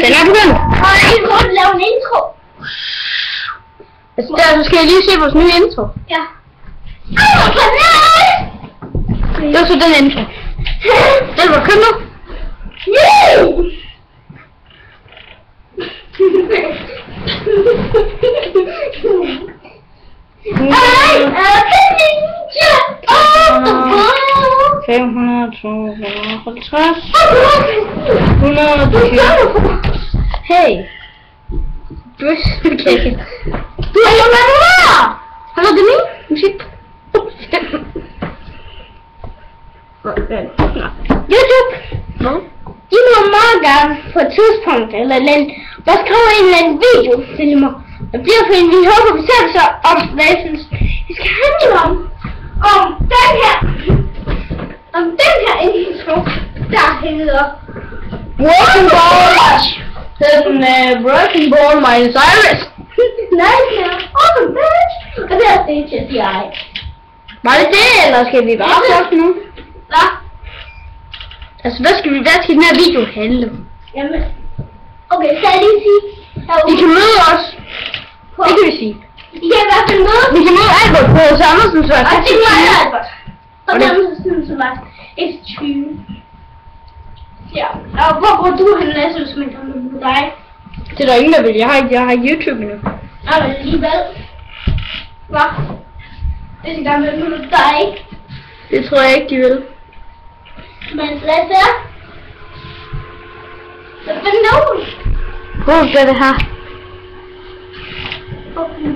Den er begyndt. Og jeg må lave en intro. Altså, der skal jeg lige se vores nye intro. Ja. Kanal! Det var så den intro. Den var købt nu. Ej, ninja! 552, 120. Hey. Du er okay. Du er jo med her! Hallo, det er min musik. YouTube! Hvad? De må meget gerne på et tidspunkt, eller bare skrive en eller anden video til mig. Det bliver fordi vi håber, vi selv så om, hvad jeg synes, det skal handle om. Om den her intro, der hedder Broken Ball! Det er den Broken Ball Miley Cyrus. Nej, det er Awesome Bitch! Og det er det til jeg. Var det det, eller skal vi bare snakke nu? Hvad? Altså, hvad skal den her video handle om? Jamen, okay, så jeg lige sige. Vi kan møde os. Det kan vi sige. I kan i hvert fald møde. Vi kan møde Albert på Andersen, så Og det var Albert. Og Andersen, som var F20. Ja, og hvor går du hen, Lasse, hvis man kommer på dig? Det er der ingen, der vil. Jeg har ikke YouTube endnu. Ja, men alligevel. Hvad? Det skal gerne være med dig. Det tror jeg ikke, de vil. Men Lasse? Så find nogen. Hvor er det her?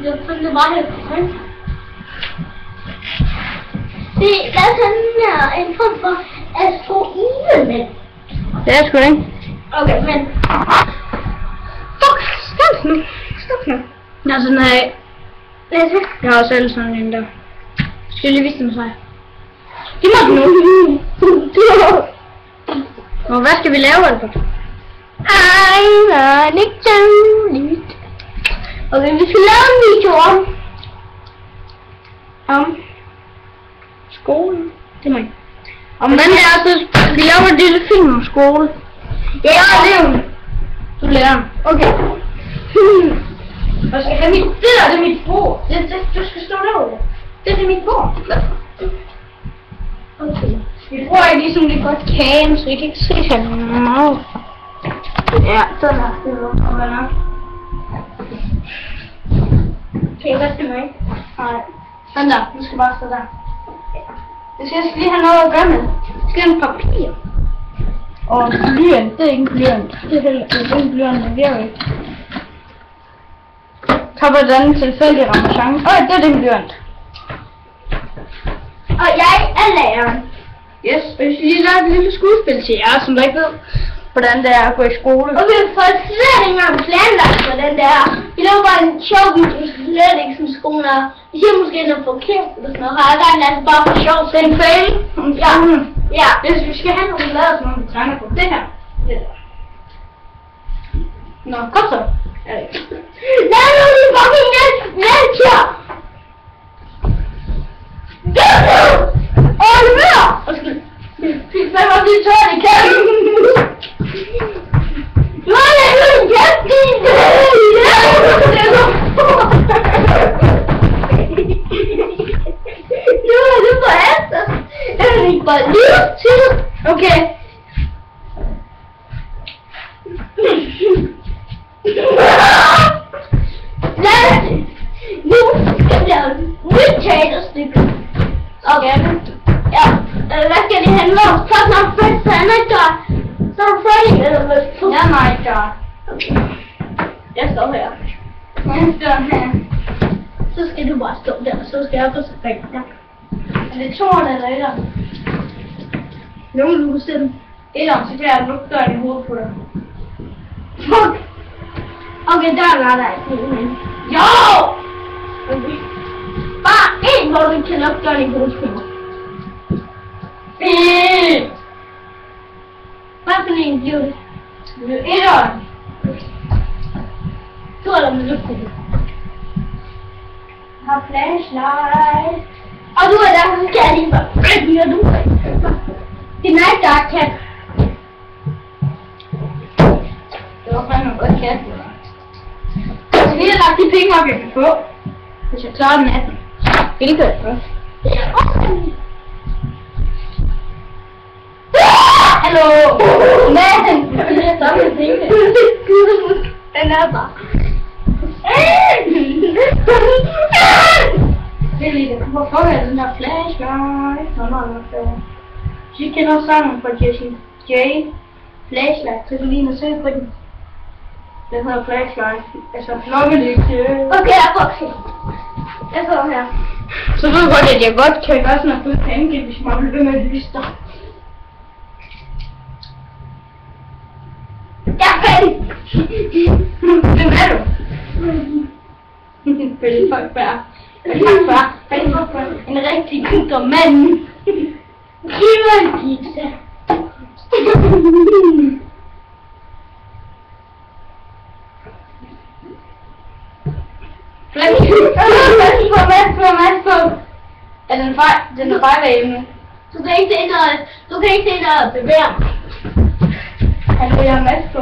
Jeg finder det bare helt fint. Det er sådan en form for asteroide. Det er sgu da ikke. Okay, men... Fuck, stop nu. Stop nu. Nå, sådan her. Lasse? Jeg har også alle sådan en der. Skal jeg lige vise dem sig? Giv mig den nu. Nå, hvad skal vi lave, Albert? Ej, nej, ikke dårligt. Okay, vi skal lave en video om Skolen. Det er mig. Om hvordan det er, så vi laver en lille film om skole. Ja, det er jo. Du lærer. Okay. Jeg skal have mit... Det der, det er mit bord. Du skal stå derovre. Det er mit bord. Okay. Vi bruger ikke ligesom det godt cam, så I kan ikke se så meget. Ja, sådan her. Det er nok. Okay, hvad skal mig? Nej. Sådan der. Du skal bare stå der. Jeg skal lige have noget at gøre med. Jeg skal have en papir. Og blyant. Det er ikke en blyant. Det er en blyant, det virker ikke. Tag på den tilfældige ramachan. Det er den blyant. Og jeg er læreren. Yes, og jeg skal lige lave et lille skuespil til jer, som der ikke ved, hvordan det er at gå i skole. Og vi får slet ikke engang planlagt på den der. Vi laver bare en sjov video, vi skal slet ikke som skoler. Vi siger måske noget forkert eller sådan noget. Har jeg gerne lade bare for sjov. Det er en fail. Ja. Ja. Hvis vi skal have nogle lader, som vi tegner på det her. Det der. Nå, kom så. Lad nu lige fucking nature! Åh, det mere! Fy, hvad var det tøj i kæden? Nu er det jo en kæft i det! Nu er det på efter. Jeg vil ikke bare lige til. Okay. Lad os nu skal vi lave et nyt teaterstykke. Okay. Ja, hvad skal det handle om? Så når først så er det klar. Så er du færdig eller hvad? Jeg er meget klar. Okay. Jeg står her. Jeg står her. Så skal du bare stå der, så skal jeg på spænge der. Er det 2'eren eller 1'eren? Nogen du kan se dem. 1'eren, så kan jeg lukke døren i hovedet på dig. Fuck! Okay, der var der ikke nogen. Jo! Okay. Bare en, hvor du kan lukke døren i hovedet på mig. Hvad for en blev det? Det blev 1'eren. Du er der med luft på det. Har flashlight. Og du er der, så skal jeg lige bare... Hvad du? Det er nice dark cat. Det var kat. Jeg skal lige have lagt de penge op, jeg kan få. Hvis jeg klarer den 18. Hvilket er det? Hallo! Men! Jeg samler tingene. Den er bare. Det er lige det. Hvorfor er den her flashlight? Så I kender sangen fra Jessie J. Flashlight. Så kan lige nå søge på den. Den hedder flashlight. Altså flokkelygte. Okay, jeg går til. Jeg står her. Så ved du godt, at jeg godt kan gøre sådan en fed pancake, hvis man vil ved med at lyse der. Jeg er færdig. Hvem er du? Følge folk bær. En rigtig god mand. Giv mig en pizza. Er den er fejl. Du kan ikke se noget bevæger. Han vil have masse på.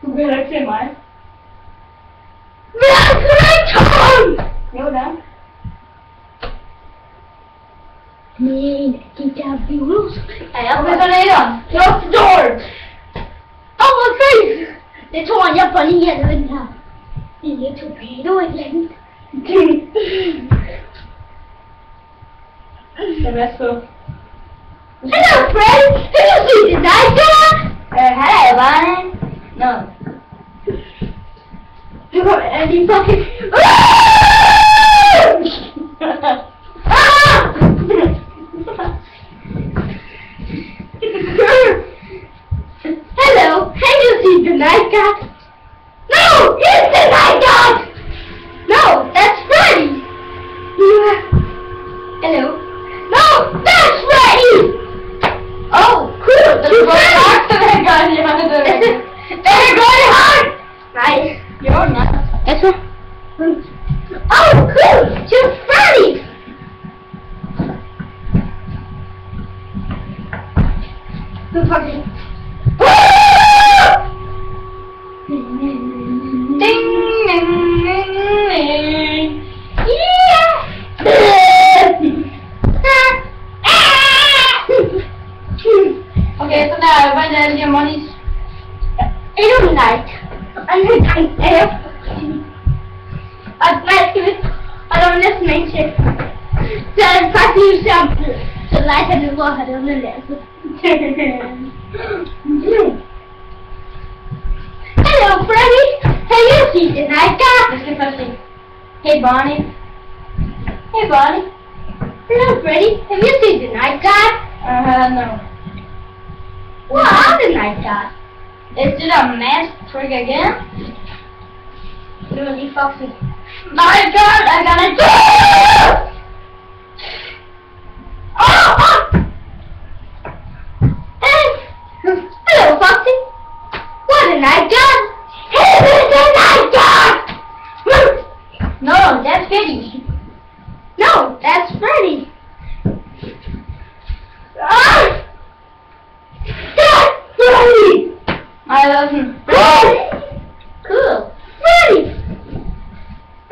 Du vil ikke se mig. Hvad er det, Tom? Jo da. Nej, de der virus. Professioneren. Close the door. Oh, my face. Det tror jeg på lige her, den her. Lille torpedo et eller andet. Så værsgo. Hello, friend. Have you seen the night guy? Hej, Barney. Nå. Du kommer af din fucking... Hello, have you seen the night guy? No, it's the night guy! No, that's Freddy! Hello? No, that's Freddy! Oh, cool! Du går i hak, den her gang, jeg har det. Den går i hak! Nej. Jo, nej. Altså? Oh, cool! You're Freddy! Du fucking... Ding, ding, ding, ding. Okay, så der var det alle de her monies. I don't like. Og nej, skal vi... Og der var næsten en check. Så er det faktisk sammen. Så like han nu, har det underlært. Hello, Freddy. Have you seen the night guy? Jeg skal først se. Hey, Barney. Hey, Bonnie. Hello, Freddy. Have you seen the night guy? No. What are the night guy? Is it a mask trick again? Nu er lige Foxy. My God, I got a Hello, Foxy. What a night guy. Hey, there's a night guy. No, that's Freddy. No, that's Freddy. Ah! That's Freddy! I wasn't. Cool. Freddy!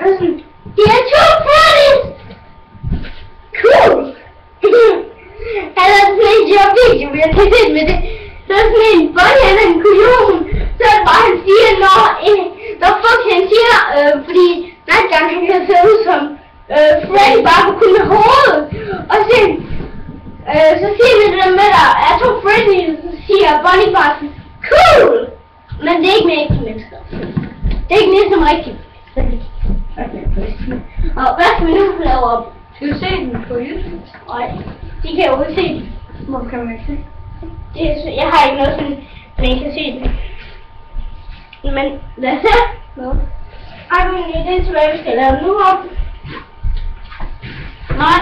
Listen, there are two Freddys! Cool! Han har sådan en jobbing, jeg kan se med det. Så er sådan en bunny, han er en kujon. Så er det bare, han siger, når folk han siger, fordi næste gang han kan se ud som Freddy bare på kun med hovedet. Og så siger vi det med der, jeg tror Freddy, så siger Bonnie bare sådan, cool! Men det er ikke med ægte mennesker. Det er ikke næsten rigtigt. Og hvad skal vi nu lave op? Skal du se den på YouTube? Nej, de kan jo ikke se den. Hvor kan man ikke se? Jeg har ikke noget sådan, man kan se den. Men lad os se. Ej, men det er hvad vi skal lave nu op. Nej.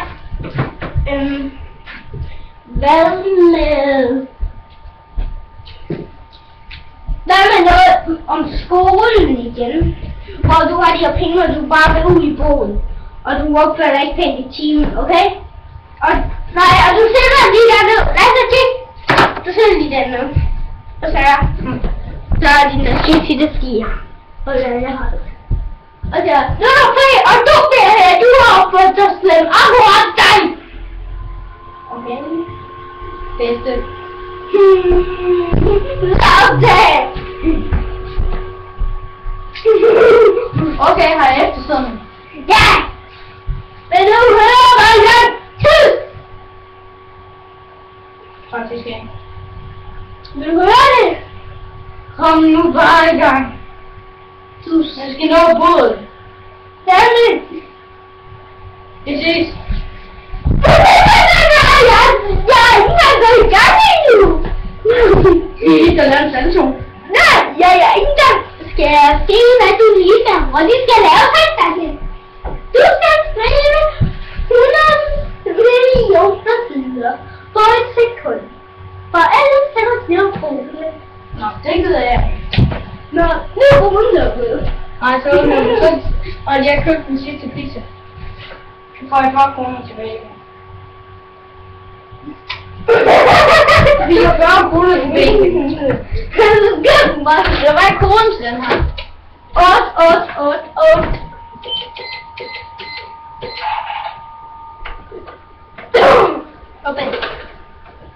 Hvad med noget om skolen igen? Hvor du har de her penge, og du bare vil ud i bogen. Og du opfører dig ikke pænt i timen, okay? Og nej, og du sætter lige dernede. Lad os da kigge. Du sætter lige dernede. Og så er Så er din nationalitet, der stiger. Og jeg har det. Og så, nu er du fri, og du bliver her, du har opført dig slem, akkurat dig! Okay. Bedste. Lov det! Okay, har jeg eftersom? Ja! Men nu hører man den tid! Faktisk ikke. Vil du høre det? Kom nu bare i gang. Jeg skal nå båd. Særligt! Vi ses. Jeg er ikke engang gået i gang endnu! Vi skal lave en salto. Nej, jeg er ikke engang. Skal jeg skrive, hvad du lige skal? Og de skal lave fantastisk. Du skal skrive 100 millioner sider på et sekund. For alle skal du skrive problemet. Nå, det gider jeg ikke. Nå, nu er hun lukket. Nej, så er det noget. Og jeg har købt den sidste pizza. Så får jeg 40 kroner tilbage igen. Vi har 40 kroner tilbage. Hvad er kronen til den her? 8. Okay.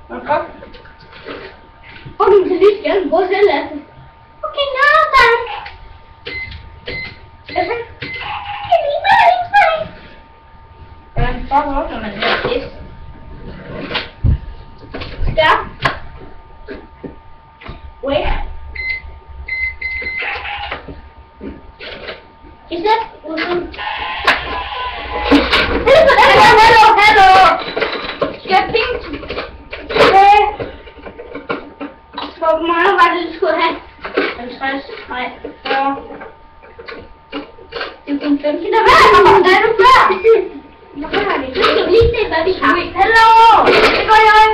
Okay. Okay, så lige skal jeg bruge selv af det. Okay, nå, tak. Hvordan fuck åbner man den her kiste? Stop. Wait. Is that hello. Skal jeg pink? Hvor meget var det, du skulle have? 50. Nej. 40. Det er kun 15. Der er du før? Nu skal vi lige se, hvad vi har. Hallo! Det går jeg.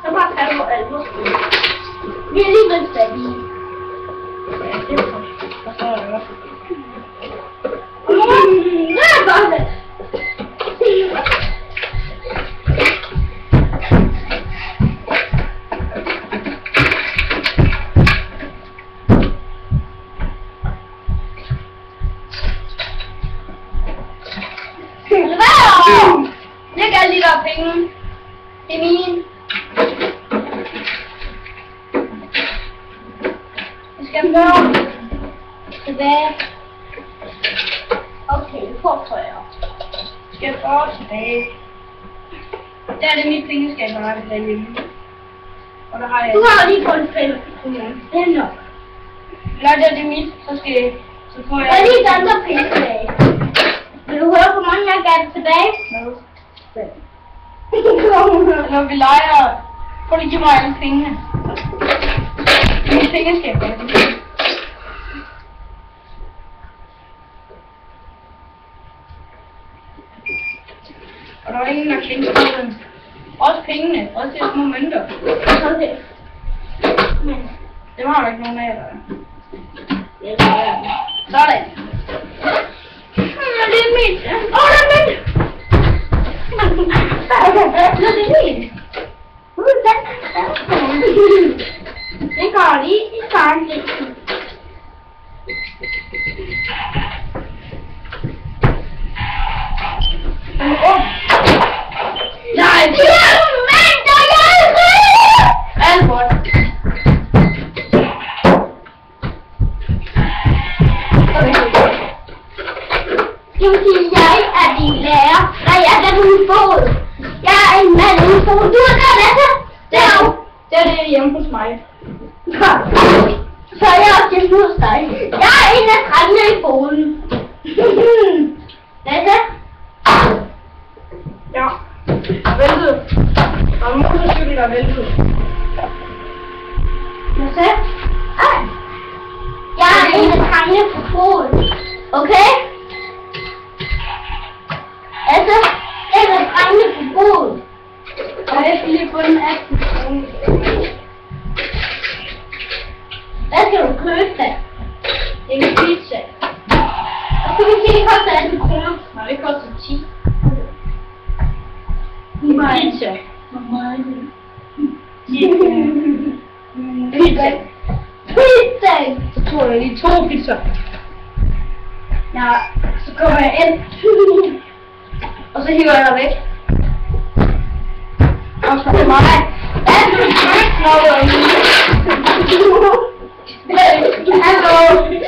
Så bare kan du alt. Vi er lige ved stadig. Ja, det er godt. Og så er det også. Nu er det godt. Læg alle de der penge. Det er mine. Jeg skal nå tilbage. Okay, du får 40. Skal jeg få tilbage. Der er det mit pengeskab, der er det derhjemme. Og der har jeg... Du har lige fået 5. Det er nok. Nej, det er mit. Så får jeg... Jeg har lige andre penge tilbage. Vil du høre, hvor mange jeg gav tilbage? Hvad? Når vi leger... Prøv lige at give mig alle pengene. Mit pengeskab, der er det. Og der var ingen, der kendte den. Også pengene. Også de små mønter. Okay. Men... Det har du ikke nogen af, eller? Det er jeg. Sådan. Det er mit. Åh, det er mit. Det er mit. Det går lige i starten. Nej, det er mænd, der er Albert. Det vil sige, jeg er din lærer. Nej, jeg er din fod. Jeg er en mand i fod. Du er der, Lasse. Det er det hjemme hos mig. Så er jeg også hjemme hos dig. Jeg er en af drengene i foden. Lasse? Ja. Væltet. Der er en motorcykel, der er væltet. Lasse? Jeg er en af drengene på foden. Okay? Altså, jeg er drengene på foden. Og jeg skal lige få en 18 kroner. Hvad skal du købe da? En pizza. Og så vil sige, det koster 18 kroner. Nej, det koster 10. En pizza. Hvor meget? Pizza. jeg lige 2 pizza. Ja, så kommer jeg ind. Og så hiver jeg dig væk. Og så er det mig. Hallo.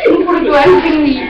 Nu putter du alle tingene i.